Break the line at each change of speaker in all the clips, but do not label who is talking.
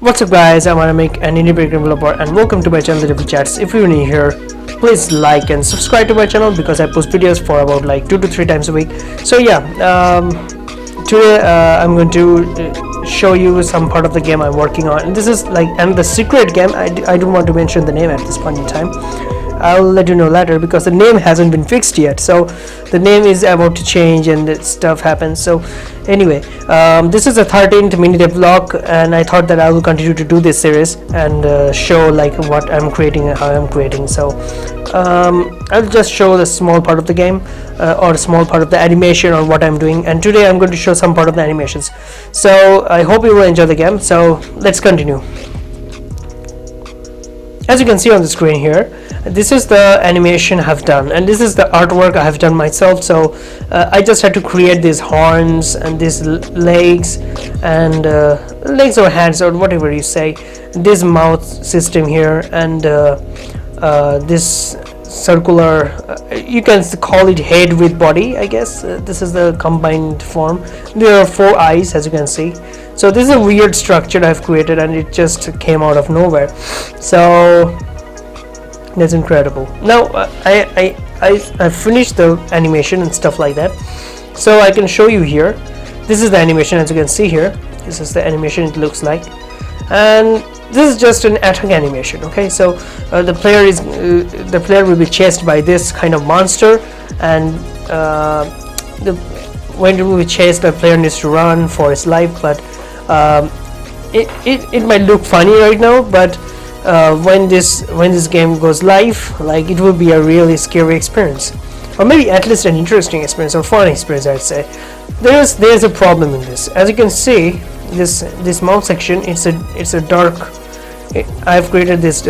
What's up guys, I'm Aramik, an independent developer, and welcome to my channel The Devil Chats. If you're new here, please like and subscribe to my channel because I post videos for about like 2 to 3 times a week. So yeah, today I'm going to show you some part of the game I'm working on, and this is like the secret game. I don't want to mention the name at this point in time. I'll let you know later because the name hasn't been fixed yet, so the name is about to change and that stuff happens. So anyway, this is a 13th mini devlog, and I thought that I will continue to do this series and show like what I'm creating and how I'm creating. So I'll just show the small part of the game or a small part of the animation or what I'm doing, and today I'm going to show some part of the animations. So I hope you will enjoy the game. So let's continue. As you can see on the screen here, this is the animation I have done, and this is the artwork I have done myself. So I just had to create these horns and these legs and legs or hands or whatever you say, this mouth system here, and this circular, you can call it head with body, I guess. This is the combined form. There are 4 eyes, as you can see. So this is a weird structure I've created, and it just came out of nowhere. So that's incredible. Now I finished the animation and stuff like that, so I can show you here. This is the animation, as you can see here. This is the animation it looks like, and this is just an attack animation. Okay, so the player will be chased by this kind of monster, and when it will be chased, the player needs to run for his life. But it might look funny right now, but when this game goes live, like, it will be a really scary experience, or maybe at least an interesting experience or fun experience, I'd say. There's a problem in this. As you can see, this mouth section, it's a dark. I've created this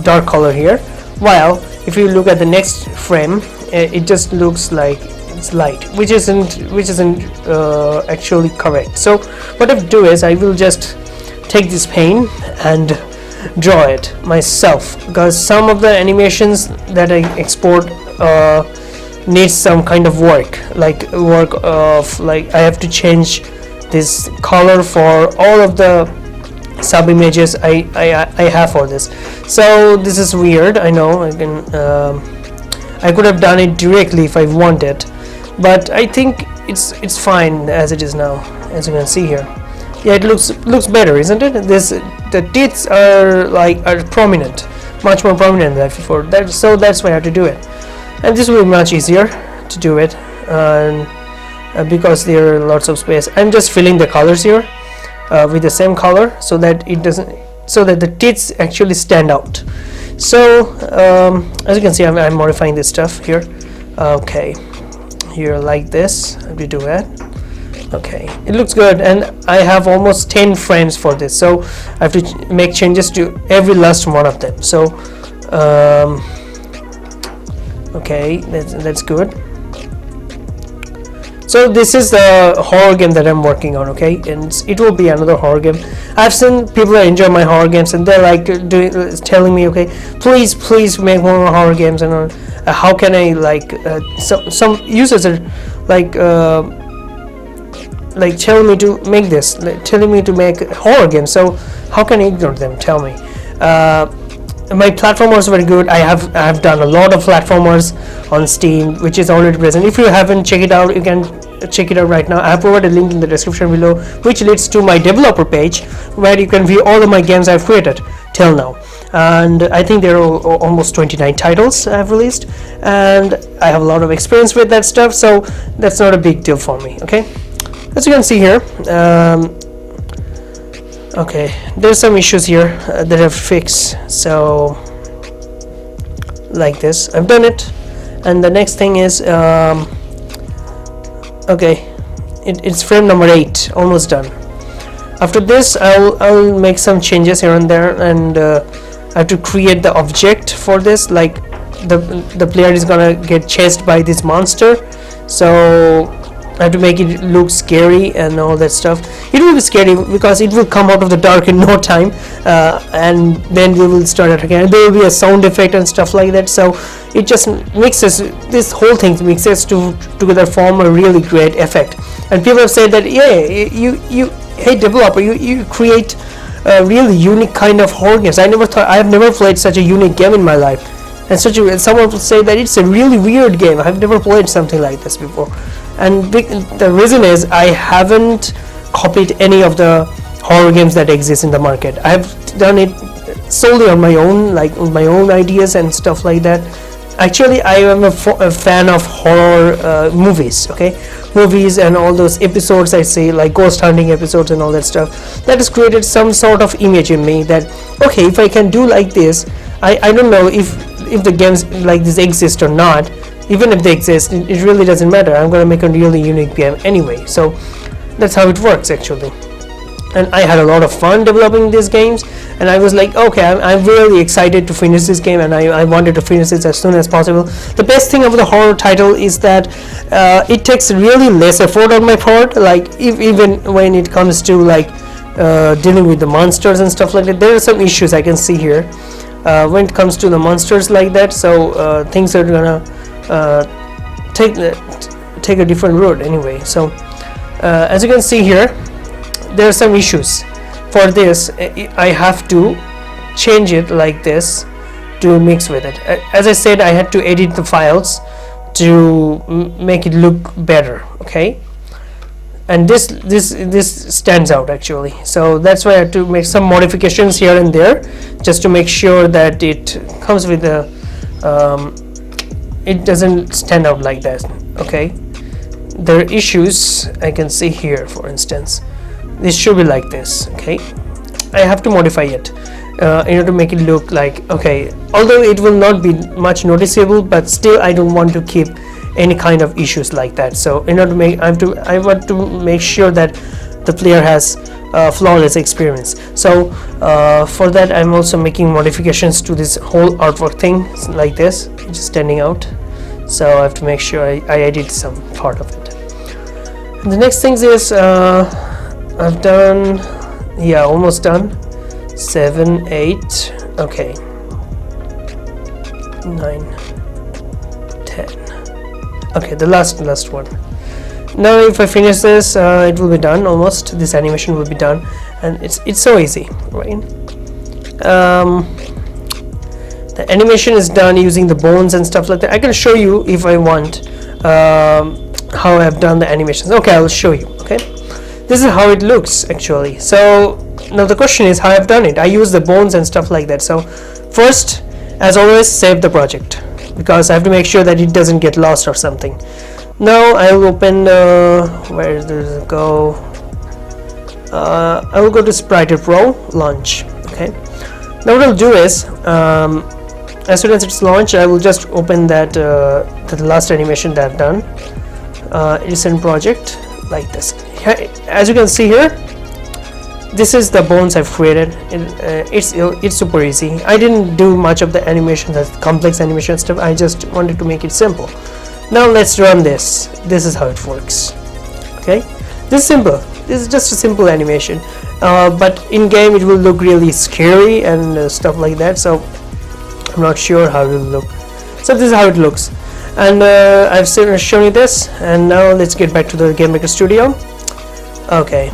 dark color here, while if you look at the next frame, it just looks like it's light, which isn't actually correct. So what I do is I will just take this pen and draw it myself, because some of the animations that I export needs some kind of work of like I have to change this color for all of the sub images I have for this. So this is weird, I know. I could have done it directly if I wanted, but I think it's fine as it is now. As you can see here, yeah, it looks better, isn't it? The teeth are prominent, much more prominent than before. So that's why I have to do it, and this will be much easier to do it, because there are lots of space. I'm just filling the colors here with the same color, so that the teeth actually stand out. So as you can see, I'm modifying this stuff here. Okay, here like this, we do it. Okay, it looks good, and I have almost 10 frames for this, so I have to make changes to every last one of them. So okay, that's good. So this is the horror game that I'm working on, okay, and it will be another horror game. I've seen people that enjoy my horror games, and they're like telling me, okay, please make more horror games, and how can I, like, some users are like telling me to make this, telling me to make horror games. So how can I ignore them? Tell me. My platformers are very good. I have done a lot of platformers on Steam, which is already present. If you haven't checked it out, you can check it out right now. I have provided a link in the description below, which leads to my developer page, where you can view all of my games I've created till now. And I think there are almost 29 titles I've released, and I have a lot of experience with that stuff, so that's not a big deal for me. Okay, as you can see here, okay, there's some issues here that I've fixed. So like this, I've done it, and the next thing is okay, it's frame number 8, almost done. After this, I'll make some changes here and there, and I have to create the object for this. Like the player is gonna get chased by this monster, so I have to make it look scary and all that stuff. It will be scary because it will come out of the dark in no time, and then we will start it again. There will be a sound effect and stuff like that. So it just mixes, this whole thing mixes together, form a really great effect. And people have said that, yeah, you hey developer, you create really unique kind of horror games. I have never played such a unique game in my life, and someone will say that it's a really weird game. I've never played something like this before, and the reason is I haven't copied any of the horror games that exist in the market. I've done it solely on my own, like on my own ideas and stuff like that. Actually, I am a fan of horror movies, okay? Movies and all those episodes I see, like ghost hunting episodes and all that stuff. That has created some sort of image in me that, okay, if I can do like this, I don't know if the games like this exist or not. Even if they exist, it really doesn't matter. I'm gonna make a really unique game anyway. So that's how it works actually. And I had a lot of fun developing these games, and I was like, okay, I'm really excited to finish this game, and I wanted to finish it as soon as possible. The best thing about the horror title is that it takes really less effort on my part, like even when it comes to like dealing with the monsters and stuff like that. There are some issues I can see here when it comes to the monsters like that, so things are gonna take a different road anyway. So as you can see here, there are some issues. For this, I have to change it like this to mix with it. As I said, I had to edit the files to make it look better, okay? And this stands out actually, so that's why I had to make some modifications here and there just to make sure that it comes with the it doesn't stand out like that, okay? There are issues I can see here. For instance, this should be like this, okay? I have to modify it in order to make it look like, okay, although it will not be much noticeable, but still I don't want to keep any kind of issues like that. So in order to make, I want to make sure that the player has a flawless experience. So for that, I'm also making modifications to this whole artwork thing like this, which is standing out. So I have to make sure I edit some part of it. And the next thing is I've done, yeah, almost done. 7, 8, okay, 9, 10. Okay, the last one. Now if I finish this, it will be done almost. This animation will be done, and it's so easy, right? The animation is done using the bones and stuff like that. I can show you if I want how I've done the animations. Okay, I will show you. Okay, this is how it looks actually. So now the question is how I've done it. I use the bones and stuff like that. So first, as always, save the project, because I have to make sure that it doesn't get lost or something. Now I will open where does it go? I will go to Sprite Pro launch. Okay, now what I'll do is as soon as it's launched, I will just open that the last animation that I've done. It's in project like this. As you can see here, this is the bones I've created. It's super easy. I didn't do much of the animation, that complex animation stuff. I just wanted to make it simple. Now let's run this. This is how it works. Okay, this is simple. This is just a simple animation, but in game it will look really scary and stuff like that. So I'm not sure how it will look. So this is how it looks, and I've shown you this. And now let's get back to the GameMakerStudio. Okay,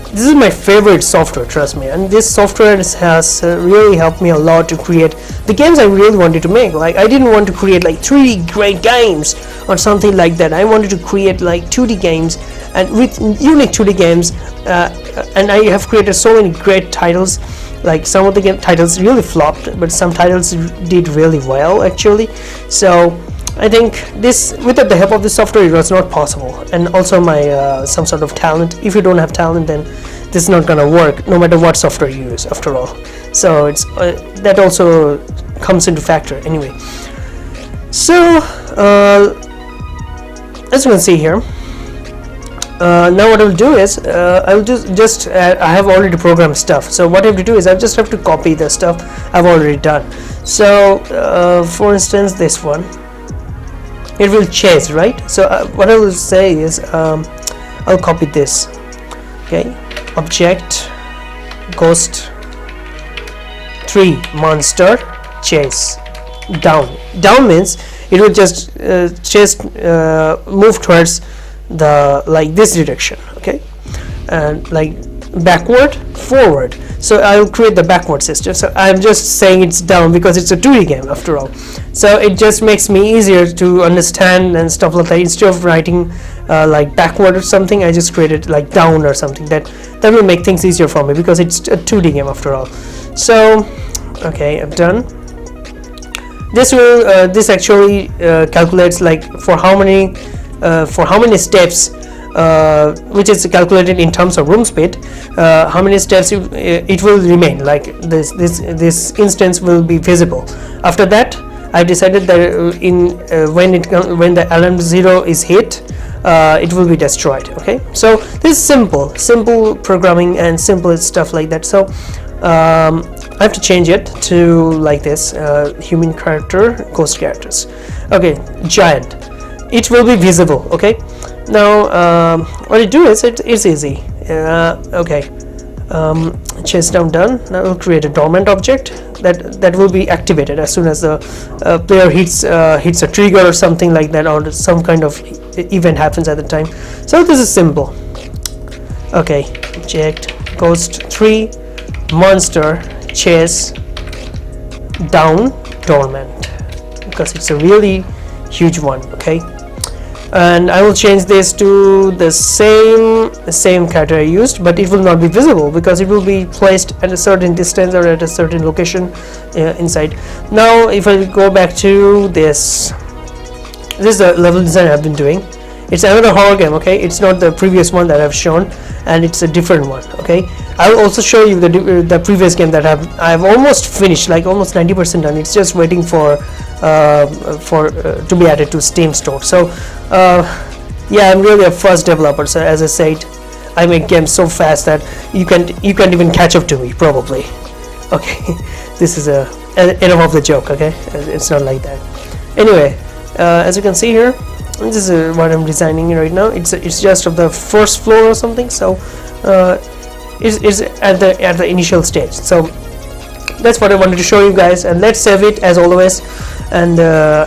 this is my favorite software, trust me, and this software has really helped me a lot to create the games I really wanted to make. Like, I didn't want to create like 3D great games or something like that. I wanted to create like 2D games, and with unique 2D games, and I have created so many great titles. Like, some of the game titles really flopped, but some titles did really well actually. So I think this, without the help of this software, it was not possible. And also my some sort of talent. If you don't have talent, then this is not gonna work no matter what software you use, after all. So it's that also comes into factor anyway. So as you can see here, now what I'll do is I'll just I have already programmed stuff. So what I have to do is I just have to copy the stuff I've already done. So for instance, this one, it will chase, right? So what I will say is I'll copy this. Okay, object ghost 3 monster chase down. Down means it will just chase move towards the, like, this direction. Okay, and like backward, forward. So I'll create the backward system. So I'm just saying it's down because it's a 2D game after all. So it just makes me easier to understand and stuff like that. Instead of writing like backward or something, I just created like down or something. That will make things easier for me because it's a 2D game after all. So okay, I'm done. This will this actually calculates like for how many steps, which is calculated in terms of room speed, how many steps it will remain, like this instance will be visible. After that, I decided that when the alarm 0 is hit, it will be destroyed. Okay, so this is simple programming and simple stuff like that. So I have to change it to like this, human character, ghost characters. Okay, giant, it will be visible. Okay, now what I do is it's easy. Okay, chase down done. Now we'll create a dormant object that will be activated as soon as the player hits a trigger or something like that, or some kind of event happens at the time. So this is simple. Okay, checked. Ghost 3 monster chase down dormant, because it's a really huge one. Okay, and I will change this to the same character I used, but it will not be visible because it will be placed at a certain distance or at a certain location inside. Now if I go back to this is the level design I've been doing. It's another horror game. Okay, it's not the previous one that I've shown, and it's a different one. Okay, I will also show you the previous game that I've almost finished, like almost 90% done. It's just waiting for to be added to Steam store. So yeah, I'm really a fast developer. So as I said, I make games so fast that you can't even catch up to me probably. Okay, this is enough of the joke. Okay, it's not like that. Anyway, as you can see here, this is what I'm designing right now. It's just of the first floor or something. So it's at the initial stage. So that's what I wanted to show you guys, and let's save it as always. And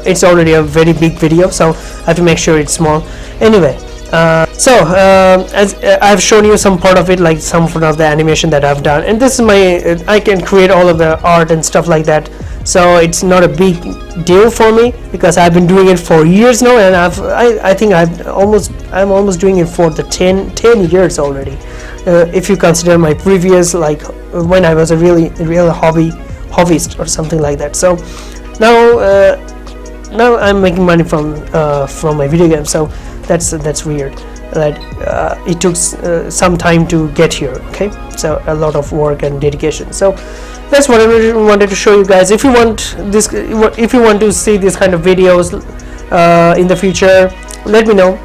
it's already a very big video, so I have to make sure it's small. Anyway, as I've shown you some part of it, like some part of the animation that I've done, and this is my I can create all of the art and stuff like that. So it's not a big deal for me because I've been doing it for years now, and I think I'm almost doing it for the 10 years already. If you consider my previous, like when I was a real hobbyist or something like that. So now I'm making money from my video games. So that's weird. That it took some time to get here. Okay, so a lot of work and dedication. So that's what I wanted to show you guys. If you want to see this kind of videos in the future, let me know.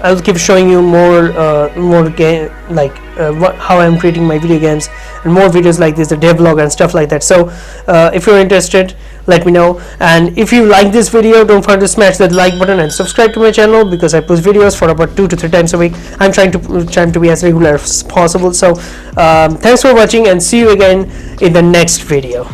I'll keep showing you more game, like how I'm creating my video games, and more videos like this, the devlog and stuff like that. So if you're interested, let me know. And if you like this video, don't forget to smash that like button and subscribe to my channel, because I post videos for about 2 to 3 times a week. I'm trying to be as regular as possible. So thanks for watching, and see you again in the next video.